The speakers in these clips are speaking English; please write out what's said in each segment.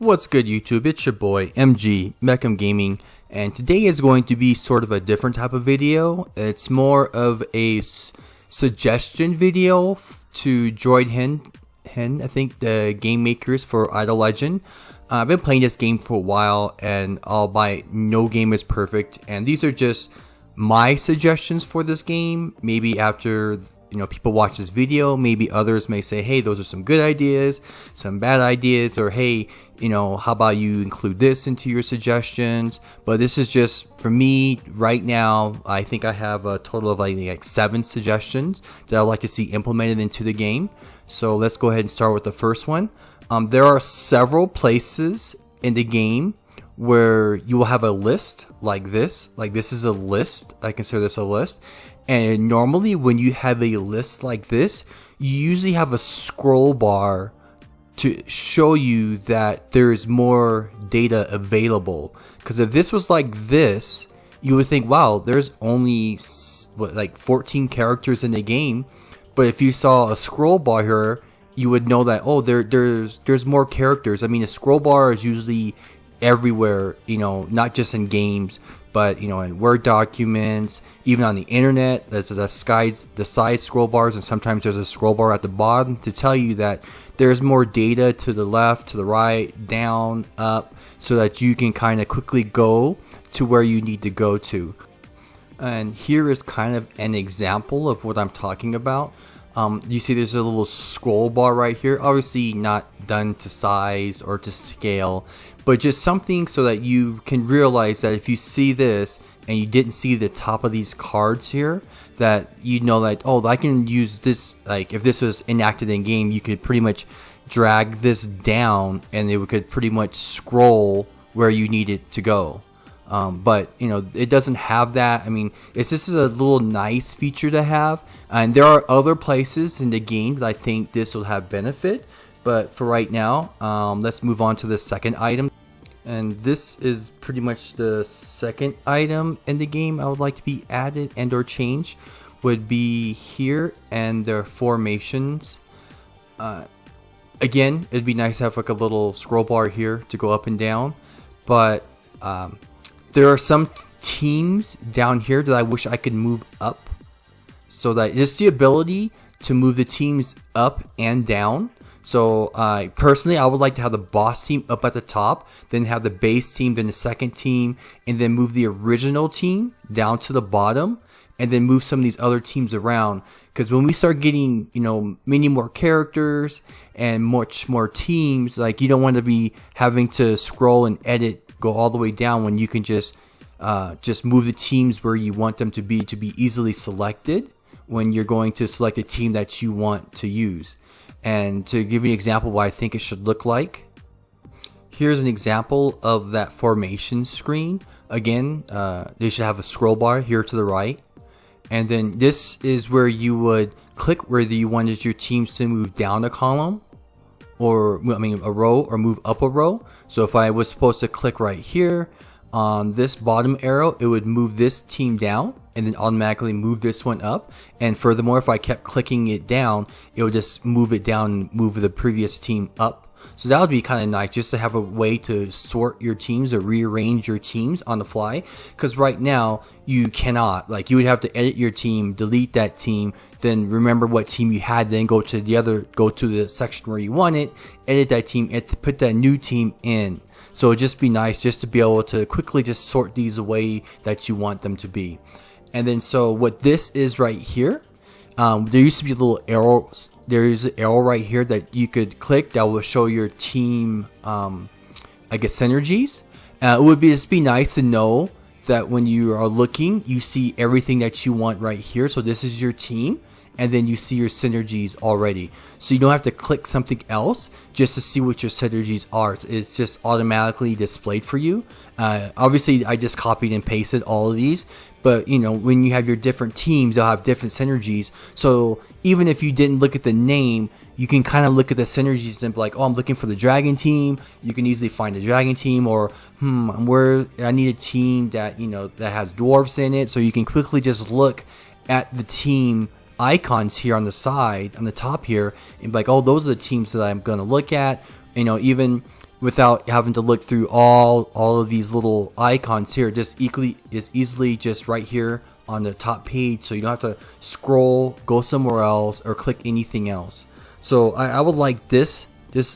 What's good, YouTube? It's your boy MG Mecham Gaming, and today is going to be sort of a different type of video. It's more of a suggestion video to Droid Hen, I think the game makers for Idle Legend. I've been playing this game for a while, and albeit no game is perfect, and these are just my suggestions for this game. Maybe after people watch this video, maybe others may say, hey, those are some good ideas, some bad ideas, or hey, how about you include this into your suggestions. But this is just for me right now. I think I have a total of like 7 suggestions that I'd like to see implemented into the game. So let's go ahead and start with the first one. There are several places in the game where you will have a list like this. Like this is a list. I consider this a list. And normally when you have a list like this, you usually have a scroll bar to show you that there is more data available. Because if this was like this, you would think, wow, there's only like 14 characters in the game. But if you saw a scroll bar here, you would know that, oh, there's more characters. I mean, a scroll bar is usually everywhere, not just in games, but in Word documents, even on the internet. There's the side scroll bars, and sometimes there's a scroll bar at the bottom to tell you that there's more data to the left, to the right, down, up, so that you can kind of quickly go to where you need to go to. And here is kind of an example of what I'm talking about. You see there's a little scroll bar right here, obviously not done to size or to scale, but just something so that you can realize that if you see this and you didn't see the top of these cards here, that you know that, oh, I can use this. Like if this was enacted in game, you could pretty much drag this down and it could pretty much scroll where you need it to go. But it doesn't have that. I mean, this is a little nice feature to have, and there are other places in the game that I think this will have benefit. But for right now, let's move on to the second item, and this is pretty much the second item in the game I would like to be added and or changed. Would be here and their formations. Again, it'd be nice to have like a little scroll bar here to go up and down, but there are some teams down here that I wish I could move up, so that it's the ability to move the teams up and down. So personally, I would like to have the boss team up at the top, then have the base team, then the second team, and then move the original team down to the bottom, and then move some of these other teams around. Because when we start getting, many more characters and much more teams, like you don't want to be having to scroll and edit, go all the way down, when you can just move the teams where you want them to be easily selected when you're going to select a team that you want to use. And to give you an example of what I think it should look like, here's an example of that formation screen. Again, they should have a scroll bar here to the right, and then this is where you would click whether you wanted your teams to move down a column, or a row, or move up a row. So if I was supposed to click right here on this bottom arrow, it would move this team down and then automatically move this one up. And furthermore, if I kept clicking it down, it would just move it down and move the previous team up. So that would be kind of nice, just to have a way to sort your teams or rearrange your teams on the fly. Because right now you cannot, like, you would have to edit your team, delete that team, then remember what team you had, then go to the section where you want it, edit that team, and put that new team in. So it'd just be nice just to be able to quickly just sort these away that you want them to be. And then so what this is right here, there used to be a little arrow. There is an arrow right here that you could click that will show your team, I guess, synergies. It would just be nice to know that when you are looking, you see everything that you want right here. So this is your team, and then you see your synergies already. So you don't have to click something else just to see what your synergies are. It's just automatically displayed for you. Obviously, I just copied and pasted all of these, but when you have your different teams, they'll have different synergies. So even if you didn't look at the name, you can kind of look at the synergies and be like, oh, I'm looking for the dragon team. You can easily find the dragon team, or where I need a team that that has dwarves in it. So you can quickly just look at the team icons here on the side, on the top here, and be like, oh, those are the teams that I'm going to look at. Even without having to look through all of these little icons here. Just easily just right here on the top page, so you don't have to scroll, go somewhere else, or click anything else. So I would like this.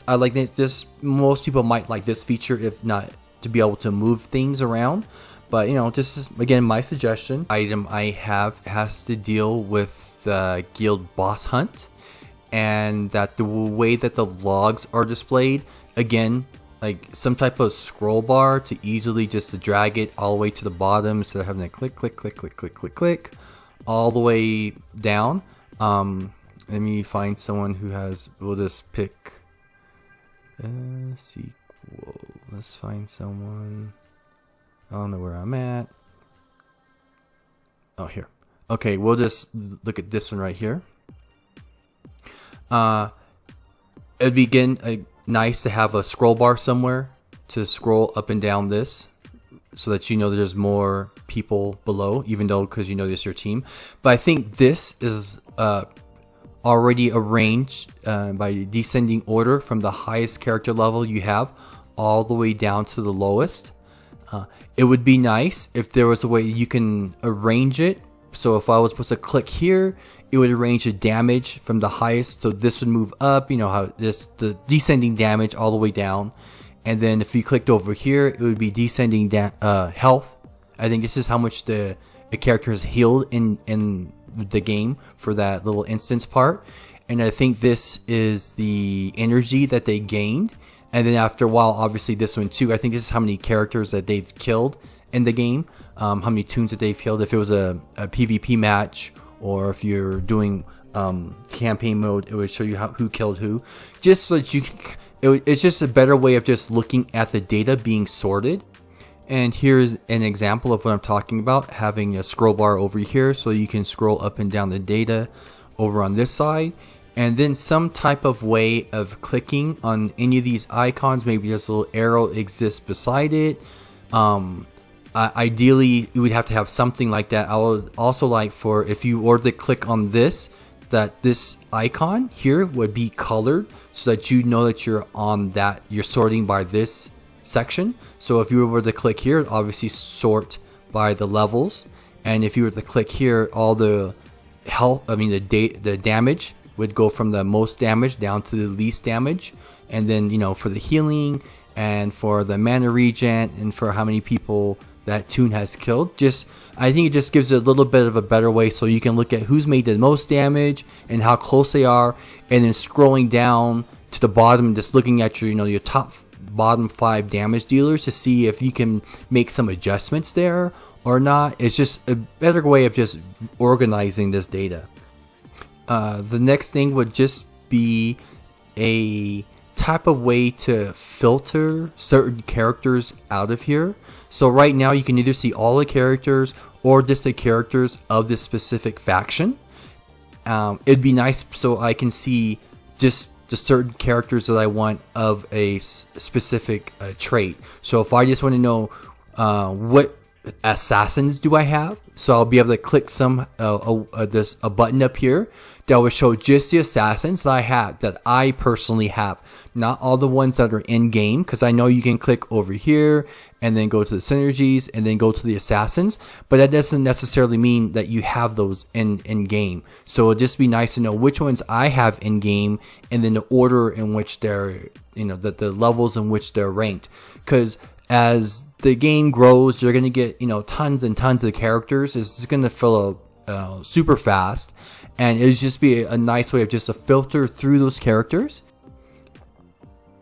I like this. Most people might like this feature, if not to be able to move things around. But this is again my suggestion. Item I have has to deal with the guild boss hunt, and that the way that the logs are displayed, again, like some type of scroll bar to easily just to drag it all the way to the bottom instead of having to click all the way down. Let me find someone who has. We'll just pick sequel. Let's find someone. I don't know where I'm at. Oh, here. Okay, we'll just look at this one right here. It'd be again nice to have a scroll bar somewhere to scroll up and down this, so that there's more people below, even though because this is your team. But I think this is already arranged by descending order from the highest character level you have all the way down to the lowest. It would be nice if there was a way you can arrange it. So if I was supposed to click here, it would arrange the damage from the highest. So this would move up, how the descending damage all the way down. And then if you clicked over here, it would be descending health. I think this is how much the character is healed in the game for that little instance part. And I think this is the energy that they gained. And then after a while, obviously this one too. I think this is how many characters that they've killed in the game, how many toons that they've killed. If it was a PvP match, or if you're doing campaign mode, it would show you who killed who. Just so that it's just a better way of just looking at the data being sorted. And here's an example of what I'm talking about, having a scroll bar over here so you can scroll up and down the data over on this side. And then some type of way of clicking on any of these icons. Maybe this little arrow exists beside it. Ideally, you would have to have something like that. I would also like for, if you were to click on this, that this icon here would be colored so that that you're on that, you're sorting by this section. So if you were to click here, obviously sort by the levels. And if you were to click here, all the health, the damage would go from the most damage down to the least damage. And then, for the healing and for the mana regen and for how many people that toon has killed. I think it just gives it a little bit of a better way so you can look at who's made the most damage and how close they are, and then scrolling down to the bottom, just looking at your your top bottom 5 damage dealers to see if you can make some adjustments there or not. It's just a better way of just organizing this data. The next thing would just be a type of way to filter certain characters out of here. So right now you can either see all the characters or just the characters of this specific faction. It'd be nice so I can see just the certain characters that I want of a specific trait. So if I just want to know what assassins do I have, so I'll be able to click a button up here that will show just the assassins that I personally have, not all the ones that are in game, because I know you can click over here and then go to the synergies and then go to the assassins, but that doesn't necessarily mean that you have those in game. So it'd just be nice to know which ones I have in game and then the order in which they're, the levels in which they're ranked, because as the game grows, you're going to get, tons and tons of characters. It's just going to fill up super fast. And it'll just be a nice way of just to filter through those characters.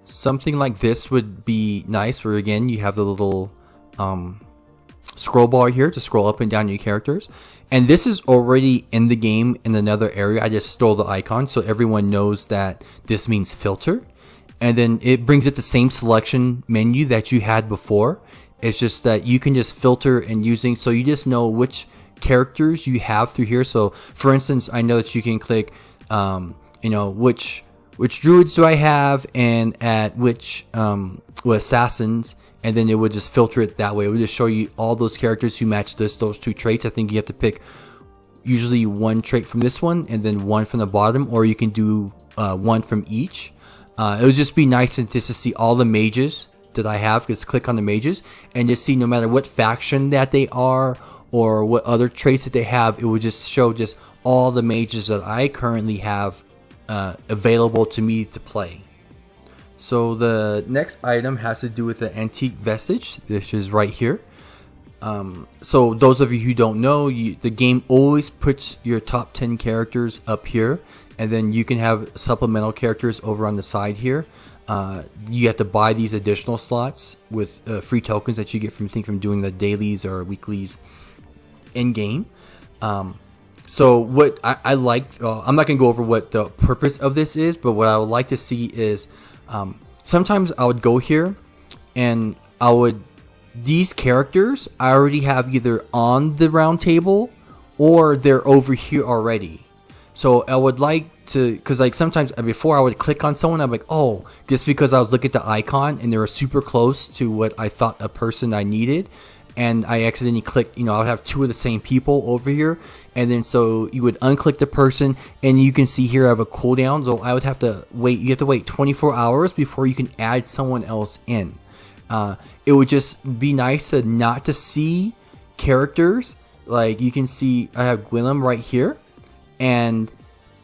Something like this would be nice, where again, you have the little scroll bar here to scroll up and down your characters. And this is already in the game in another area. I just stole the icon so everyone knows that this means filter. And then it brings up the same selection menu that you had before. It's just that you can just filter and so you just know which characters you have through here. So for instance, I know that you can click, which druids do I have and at which assassins, and then it would just filter it that way. It would just show you all those characters who match those 2 traits. I think you have to pick usually one trait from this one and then one from the bottom, or you can do one from each. It would just be nice just to see all the mages that I have. Just click on the mages and just see no matter what faction that they are or what other traits that they have, it would just show just all the mages that I currently have available to me to play. So the next item has to do with the antique vestige, which is right here. So those of you who don't know, the game always puts your top 10 characters up here, and then you can have supplemental characters over on the side here. You have to buy these additional slots with free tokens that you get from doing the dailies or weeklies in game. So what I like, I'm not gonna go over what the purpose of this is, but what I would like to see is sometimes I would go here and these characters I already have either on the round table or they're over here already. So I would like to, because like sometimes before I would click on someone, I'm like, oh, just because I was looking at the icon and they were super close to what I thought a person I needed, and I accidentally clicked, I would have two of the same people over here, and then so you would unclick the person, and you can see here I have a cooldown, so I would have to wait. You have to wait 24 hours before you can add someone else in. It would just be nice not to see characters. Like you can see I have Gwillem right here, and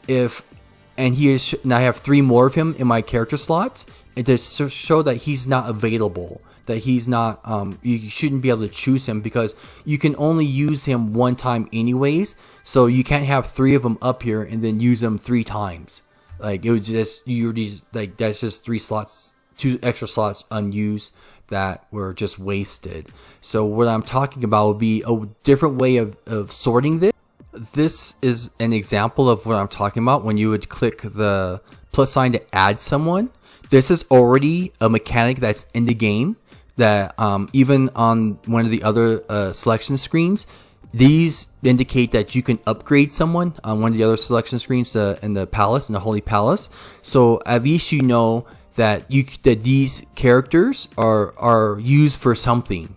now I have 3 more of him in my character slots, and to show that he's not available, that he's not you shouldn't be able to choose him because you can only use him one time anyways, so you can't have 3 of them up here and then use them 3 times. Like it would just that's just 3 slots, 2 extra slots unused that were just wasted. So what I'm talking about would be a different way of sorting this. This is an example of what I'm talking about when you would click the plus sign to add someone. This is already a mechanic that's in the game that even on one of the other selection screens, these indicate that you can upgrade someone on one of the other selection screens in the palace, in the Holy Palace. So at least you know that these characters are used for something.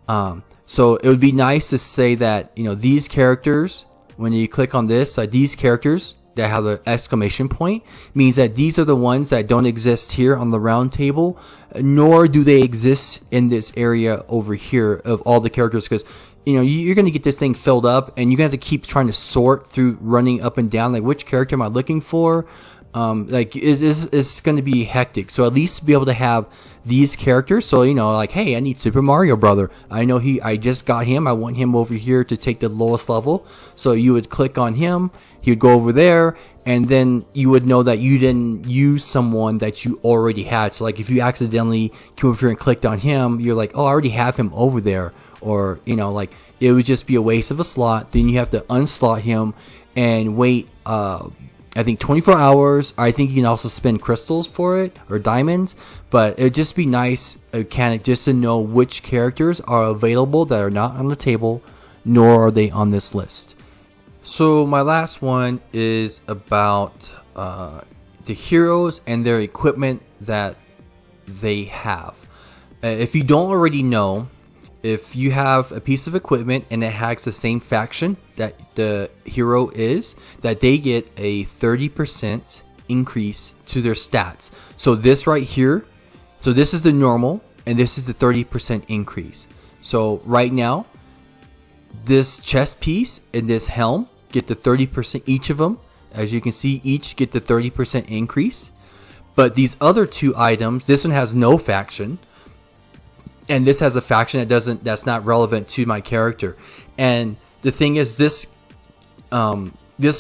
So it would be nice to say that these characters, when you click on this, these characters that have the exclamation point means that these are the ones that don't exist here on the round table, nor do they exist in this area over here of all the characters, because you're going to get this thing filled up and you're going to have to keep trying to sort through, running up and down, like which character am I looking for. It's going to be hectic. So at least be able to have these characters. So, like, hey, I need Super Mario Brother. I just got him. I want him over here to take the lowest level. So you would click on him. He would go over there. And then you would know that you didn't use someone that you already had. So like if you accidentally came over here and clicked on him, you're like, oh, I already have him over there. Or, like it would just be a waste of a slot. Then you have to unslot him and wait, I think 24 hours. I think you can also spend crystals for it or diamonds, but it'd just be nice, mechanic, just to know which characters are available that are not on the table, nor are they on this list. So my last one is about the heroes and their equipment that they have. If you don't already know, if you have a piece of equipment and it has the same faction that the hero is, that they get a 30% increase to their stats. So this right here, so this is the normal and this is the 30% increase. So right now, this chest piece and this helm get the 30%, each of them. As you can see, each get the 30% increase. But these other 2 items, this one has no faction, and this has a faction that's not relevant to my character. And the thing is, this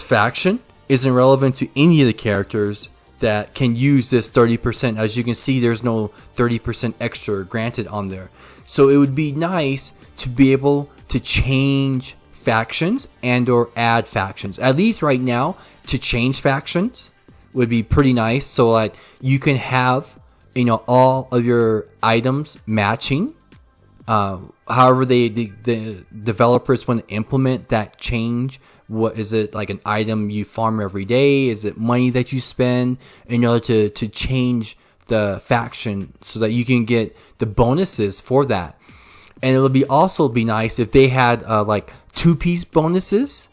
faction isn't relevant to any of the characters that can use this 30%. As you can see, there's no 30% extra granted on there. So it would be nice to be able to change factions and or add factions. At least right now, to change factions would be pretty nice, so that you can have all of your items matching. However the developers want to implement that change. What is it, like an item you farm every day? Is it money that you spend in order to change the faction so that you can get the bonuses for that? And it would also be nice if they had like 2-piece bonuses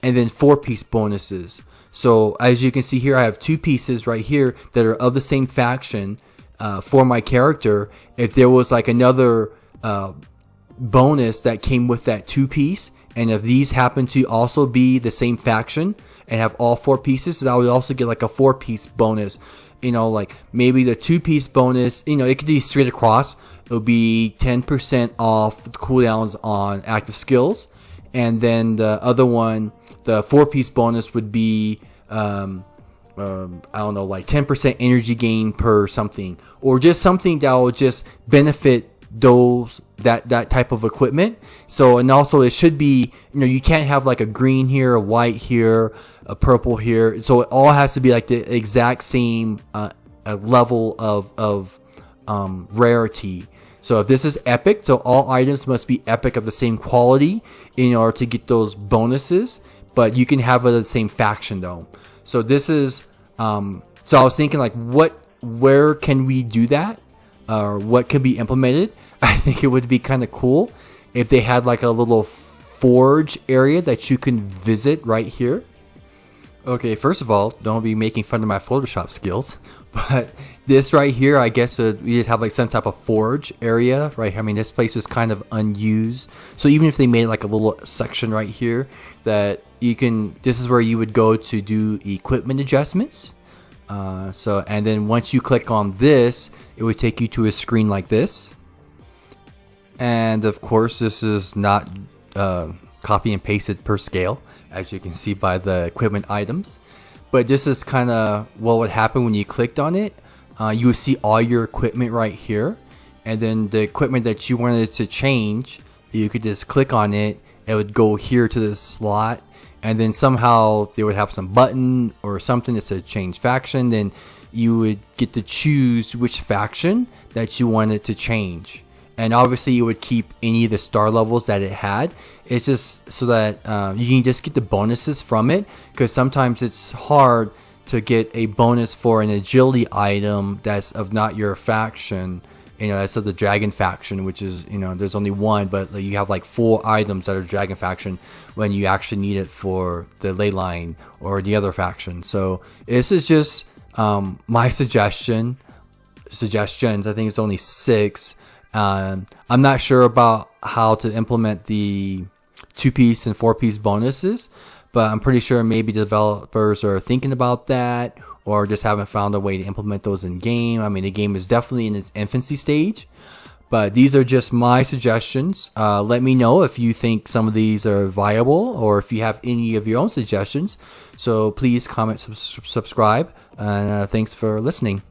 and then 4-piece bonuses. So as you can see here, I have 2 pieces right here that are of the same faction for my character. If there was like another bonus that came with that 2 piece, and if these happen to also be the same faction and have all 4 pieces, I would also get like a 4-piece bonus. Like maybe the 2-piece bonus, it could be straight across. It would be 10% off the cooldowns on active skills. And then the other one, the 4-piece bonus would be, I don't know, like 10% energy gain per something. Or just something that will just benefit that type of equipment. So, and also it should be, you can't have like a green here, a white here, a purple here. So it all has to be like the exact same level of rarity. So if this is epic, so all items must be epic of the same quality in order to get those bonuses. But you can have it of the same faction though. So this is, so I was thinking like, where can we do that? Or what can be implemented? I think it would be kind of cool if they had like a little forge area that you can visit right here. Okay, first of all, don't be making fun of my Photoshop skills, but this right here, I guess we just have like some type of forge area, right? I mean, this place was kind of unused. So even if they made like a little section right here that you can, this is where you would go to do equipment adjustments. And then once you click on this, it would take you to a screen like this. And of course, this is not copy and pasted per scale, as you can see by the equipment items. But this is kind of what would happen when you clicked on it. You would see all your equipment right here. And then the equipment that you wanted to change, you could just click on it. It would go here to this slot. And then somehow they would have some button or something that said change faction. Then you would get to choose which faction that you wanted to change. And obviously you would keep any of the star levels that it had. It's just so that you can just get the bonuses from it. Because sometimes it's hard to get a bonus for an agility item that's of not your faction. That's of the dragon faction, which is, there's only one, but you have like 4 items that are dragon faction when you actually need it for the ley line or the other faction. So this is just my suggestions. I think it's only 6. I'm not sure about how to implement the 2-piece and 4-piece bonuses, but I'm pretty sure maybe developers are thinking about that or just haven't found a way to implement those in game. I mean, the game is definitely in its infancy stage, but these are just my suggestions. Let me know if you think some of these are viable or if you have any of your own suggestions. So please comment, subscribe, and thanks for listening.